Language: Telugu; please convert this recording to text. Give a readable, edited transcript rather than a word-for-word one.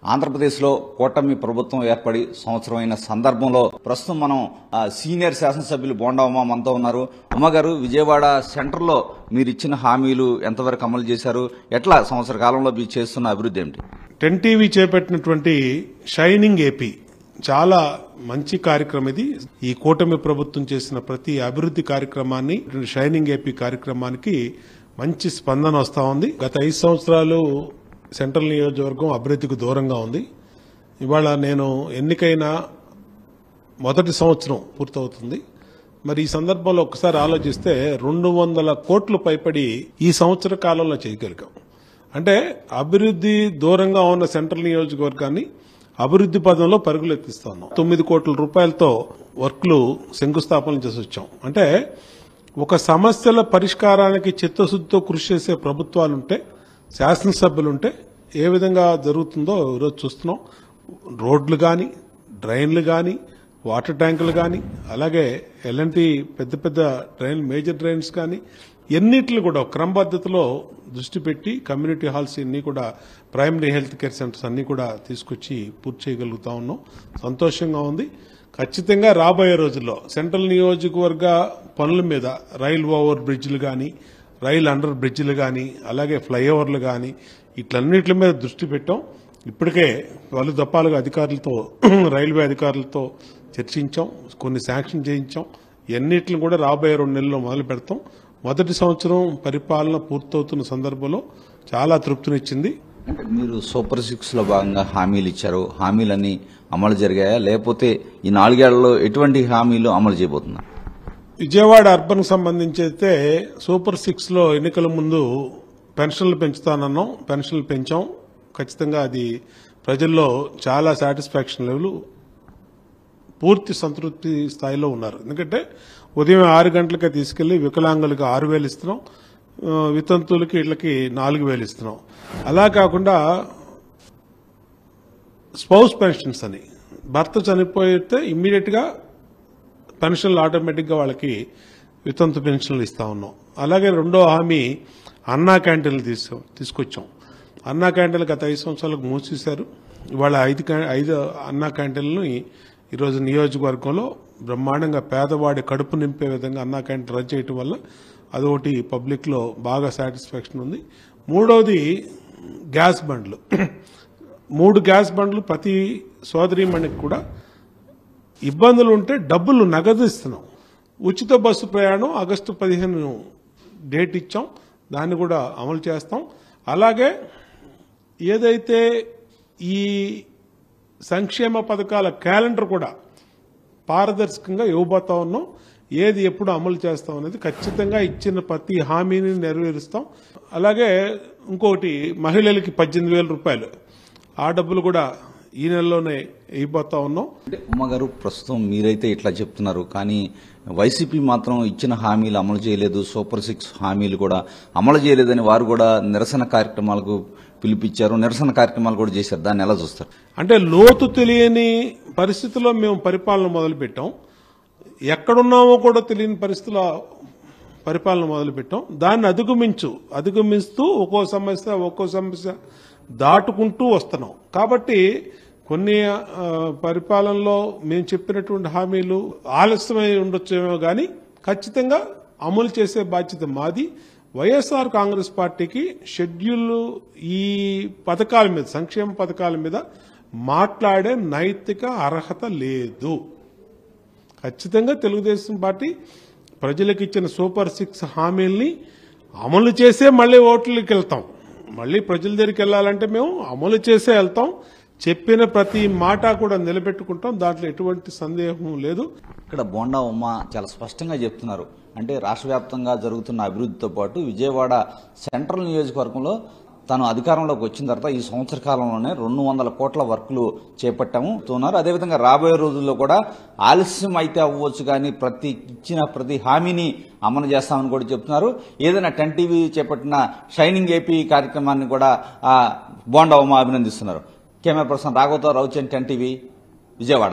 ఆంధ్రప్రదేశ్లో కూటమి ప్రభుత్వం ఏర్పడి సంవత్సరమైన సందర్భంలో ప్రస్తుతం మనం సీనియర్ శాసనసభ్యులు బోండా ఉమ మనతో ఉన్నారు. ఉమ్మగారు, విజయవాడ సెంటర్లో మీరు ఇచ్చిన హామీలు ఎంతవరకు అమలు చేశారు? ఎట్లా సంవత్సర కాలంలో మీరు చేస్తున్న అభివృద్ధి ఏమిటి? 10 టీవీ చేపట్టినటువంటి షైనింగ్ ఏపీ చాలా మంచి కార్యక్రమం. ఇది ఈ కూటమి ప్రభుత్వం చేసిన ప్రతి అభివృద్ధి కార్యక్రమాన్ని, షైనింగ్ ఏపీ కార్యక్రమానికి మంచి స్పందన వస్తా ఉంది. గత 5 సంవత్సరాలు సెంట్రల్ నియోజకవర్గం అభివృద్ధికి దూరంగా ఉంది. ఇవాళ నేను ఎన్నికైన మొదటి సంవత్సరం పూర్తవుతుంది. మరి ఈ సందర్భంలో ఒకసారి ఆలోచిస్తే 200 కోట్లు పైపడి ఈ సంవత్సర కాలంలో చేయగలిగాం. అంటే అభివృద్ధి దూరంగా ఉన్న సెంట్రల్ నియోజకవర్గాన్ని అభివృద్ధి పదంలో పరుగులు ఎత్తిస్తున్నాం. 9 కోట్ల రూపాయలతో వర్క్లు శంకుస్థాపన చేసి వచ్చాం. అంటే ఒక సమస్యల పరిష్కారానికి చిత్తశుద్ధితో కృషి చేసే ప్రభుత్వాలుంటే, శాసనసభ్యులుంటే ఏ విధంగా జరుగుతుందో ఈరోజు చూస్తున్నాం. రోడ్లు గాని, డ్రైన్లు గాని, వాటర్ ట్యాంకులు గాని, అలాగే ఎలాంటి పెద్ద పెద్ద డ్రైన్, మేజర్ డ్రైన్స్ గాని ఎన్నిటిని కూడా క్రమబద్దతిలో దృష్టి పెట్టి కమ్యూనిటీ హాల్స్ అన్ని కూడా, ప్రైమరీ హెల్త్ కేర్ సెంటర్స్ అన్ని కూడా తీసుకొచ్చి పూర్తి చేయగలుగుతా ఉన్నాం. సంతోషంగా ఉంది. ఖచ్చితంగా రాబోయే రోజుల్లో సెంట్రల్ నియోజకవర్గ పనుల మీద రైల్ ఓవర్ బ్రిడ్జిలు గాని, రైల్ అండర్ బ్రిడ్జిలు గాని, అలాగే ఫ్లైఓవర్లు గాని, ఇట్లన్నిటి మీద దృష్టి పెట్టాం. ఇప్పటికే పలు దఫాలుగా అధికారులతో, రైల్వే అధికారులతో చర్చించాం, కొన్ని శాంక్షన్ చేయించాం. ఎన్నిటిని కూడా రాబోయే 2 నెలల్లో మొదలు పెడతాం. మొదటి సంవత్సరం పరిపాలన పూర్తవుతున్న సందర్భంలో చాలా తృప్తినిచ్చింది. అంటే మీరు సూపర్ 6 లో భాగంగా హామీలు ఇచ్చారు. హామీలన్నీ అమలు జరిగాయా, లేకపోతే ఈ 4 ఏళ్లలో ఎటువంటి హామీలు అమలు చేయబోతున్నారు? విజయవాడ అర్బన్ సంబంధించి అయితే సూపర్ 6 లో ఎన్నికల ముందు పెన్షన్లు పెంచుతానన్నాం. పెన్షన్లు పెంచాం. ఖచ్చితంగా అది ప్రజల్లో చాలా సాటిస్ఫాక్షన్ లెవెల్, పూర్తి సంతృప్తి స్థాయిలో ఉన్నారు. ఎందుకంటే ఉదయం 6 గంటలకే తీసుకెళ్లి వికలాంగులకు 6,000 ఇస్తున్నాం, వితంతువులకి ఇళ్లకి 4,000 ఇస్తున్నాం. అలా కాకుండా స్పౌస్ పెన్షన్స్ అని, భర్త చనిపోతే ఇమ్మీడియట్ గా పెన్షన్లు ఆటోమేటిక్ గా వాళ్ళకి వితంతు పెన్షన్లు ఇస్తా ఉన్నాం. అలాగే రెండో హామీ అన్నా క్యాంటీన్లు తీసుకొచ్చాం. అన్నా క్యాంటీన్లు గత 5 సంవత్సరాలకు మూసేశారు. ఇవాళ 5 అన్నా క్యాంటీన్లను ఈరోజు నియోజకవర్గంలో బ్రహ్మాండంగా పేదవాడి కడుపు నింపే విధంగా అన్నా క్యాంటీన్ రన్ చేయటం వల్ల అదొకటి పబ్లిక్ లో బాగా సాటిస్ఫాక్షన్ ఉంది. మూడవది గ్యాస్ బండ్లు. 3 గ్యాస్ బండ్లు ప్రతి సోదరీమణికి కూడా ఇబ్బందులు ఉంటే డబ్బులు నగదు ఇస్తున్నాం. ఉచిత బస్సు ప్రయాణం ఆగస్టు 15 డేట్ ఇచ్చాం. దాన్ని కూడా అమలు చేస్తాం. అలాగే ఏదైతే ఈ సంక్షేమ పథకాల క్యాలెండర్ కూడా పారదర్శకంగా ఇవ్వబోతా ఉన్నాం. ఏది ఎప్పుడు అమలు చేస్తాం అనేది ఖచ్చితంగా ఇచ్చిన ప్రతి హామీని నెరవేరుస్తాం. అలాగే ఇంకోటి, మహిళలకి 18,000 రూపాయలు, ఆ డబ్బులు కూడా ఈ నెలలోనే ఇవ్వబోతా ఉన్నాం. అంటే ఉమ్మగారు, ప్రస్తుతం మీరైతే ఇట్లా చెప్తున్నారు, కానీ వైసీపీ మాత్రం ఇచ్చిన హామీలు అమలు చేయలేదు, సూపర్ 6 హామీలు కూడా అమలు చేయలేదని వారు కూడా నిరసన కార్యక్రమాలకు పిలిపించారు, నిరసన కార్యక్రమాలు కూడా చేశారు. దాన్ని ఎలా చూస్తారు? అంటే లోతు తెలియని పరిస్థితుల్లో మేము పరిపాలన మొదలుపెట్టాం. ఎక్కడున్నామో కూడా తెలియని పరిస్థితుల్లో పరిపాలన మొదలుపెట్టాం. దాన్ని అధిగమిస్తూ ఒక్కో సమస్య దాటుకుంటూ వస్తున్నాం. కాబట్టి కొన్ని పరిపాలనలో మేము చెప్పినటువంటి హామీలు ఆలస్యమై ఉండొచ్చేమో గానీ ఖచ్చితంగా అమలు చేసే బాధ్యత మాది. వైఎస్ఆర్ కాంగ్రెస్ పార్టీకి షెడ్యూల్ ఈ పథకాల మీద, సంక్షేమ పథకాల మీద మాట్లాడే నైతిక అర్హత లేదు. ఖచ్చితంగా తెలుగుదేశం పార్టీ ప్రజలకు ఇచ్చిన సూపర్ 6 హామీల్ని అమలు చేసే మళ్లీ ఓట్లకి వెళ్తాం. మళ్లీ ప్రజల దగ్గరికి వెళ్లాలంటే మేము అమలు చేసే వెళ్తాం. చెప్పిన ప్రతి మాట కూడా నిలబెట్టుకుంటాం. దాంట్లో ఎటువంటి సందేహం లేదు. ఇక్కడ బోండా ఉమ చాలా స్పష్టంగా చెప్తున్నారు. అంటే రాష్ట్ర వ్యాప్తంగా జరుగుతున్న అభివృద్ధితో పాటు విజయవాడ సెంట్రల్ నియోజకవర్గంలో తాను అధికారంలోకి వచ్చిన తర్వాత ఈ సంవత్సర కాలంలోనే 200 కోట్ల వర్కులు చేపట్టాము అన్నారు. అదేవిధంగా రాబోయే రోజుల్లో కూడా ఆలస్యం అయితే అవ్వచ్చు, కానీ ఇచ్చిన ప్రతి హామీని అమలు చేస్తామని కూడా చెప్తున్నారు. ఏదైనా 10 టీవీ చేపట్టిన షైనింగ్ ఏపీ కార్యక్రమాన్ని కూడా బోండా ఉమ అభినందిస్తున్నారు. కెమెరా పర్సన్ రాఘవతో, రవిచంద్, 10 టీవీ, విజయవాడ.